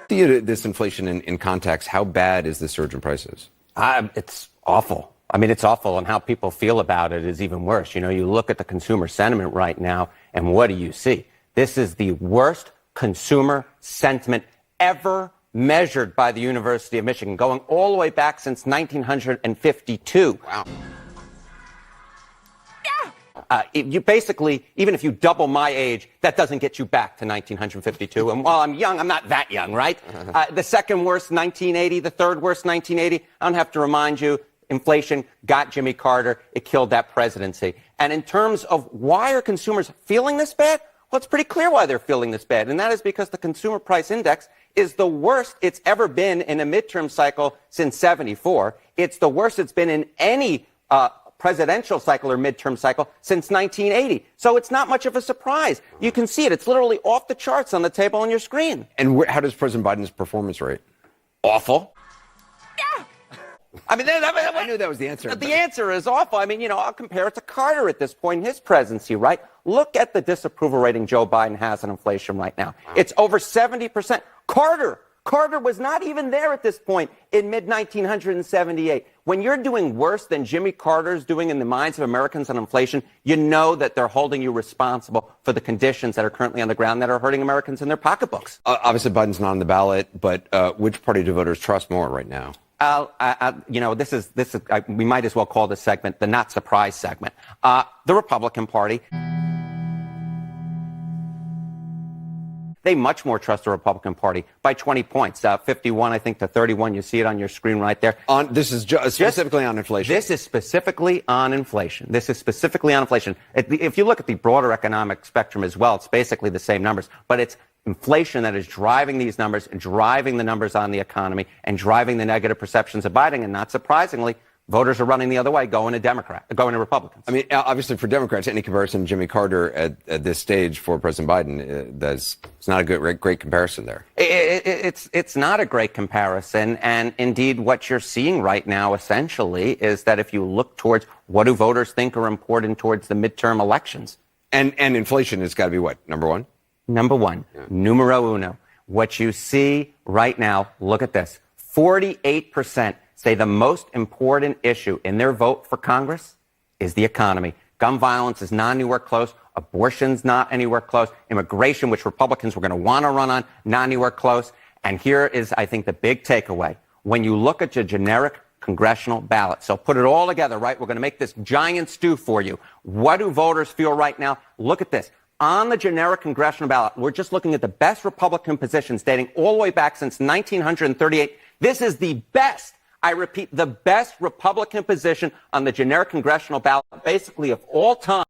This inflation in context, how bad is the surge in prices? It's awful. I mean, it's awful, and how people feel about it is even worse. You know, you look at the consumer sentiment right now, and what do you see? This is the worst consumer sentiment ever measured by the University of Michigan, going all the way back since 1952. Wow. You basically, even if you double my age, that doesn't get you back to 1952. And while I'm young, I'm not that young, right? The second worst, 1980. The third worst, 1980. I don't have to remind you, inflation got Jimmy Carter. It killed that presidency. And in terms of why are consumers feeling this bad? Well, it's pretty clear why they're feeling this bad. And that is because the consumer price index is the worst it's ever been in a midterm cycle since 74. It's the worst it's been in any presidential cycle or midterm cycle since 1980. So it's not much of a surprise. You can see it. It's literally off the charts on the table on your screen. And how does President Biden's performance rate? Awful. Yeah. I mean, I knew that was the answer. The answer is awful. I mean, you know, I'll compare it to Carter at this point in his presidency, right? Look at the disapproval rating Joe Biden has on inflation right now. It's over 70%. Carter was not even there at this point in mid-1978. When you're doing worse than Jimmy Carter's doing in the minds of Americans on inflation, you know that they're holding you responsible for the conditions that are currently on the ground that are hurting Americans in their pocketbooks. Obviously, Biden's not on the ballot, but which party do voters trust more right now? You know, this is we might as well call this segment the not surprise segment. The Republican Party. They much more trust the Republican Party by 20 points, 51, I think, to 31. You see it on your screen right there. This is specifically on inflation. This is specifically on inflation. If you look at the broader economic spectrum as well, it's basically the same numbers, but it's inflation that is driving these numbers, driving the numbers on the economy, and driving the negative perceptions of Biden. And not surprisingly, voters are running the other way, going to Republicans. I mean, obviously for Democrats, any comparison to Jimmy Carter at this stage for President Biden, it's not a great comparison there. It's not a great comparison. And indeed, what you're seeing right now, essentially, is that if you look towards what do voters think are important towards the midterm elections. And inflation has got to be what, number one? Number one, numero uno. What you see right now, look at this, 48% say the most important issue in their vote for Congress is the economy. Gun violence is not anywhere close. Abortion's not anywhere close. Immigration, which Republicans were going to want to run on, not anywhere close. And here is, I think, the big takeaway. When you look at your generic congressional ballot, so put it all together, right? We're going to make this giant stew for you. What do voters feel right now? Look at this. On the generic congressional ballot, we're just looking at the best Republican positions dating all the way back since 1938. This is the best, I repeat, the best Republican position on the generic congressional ballot, basically of all time.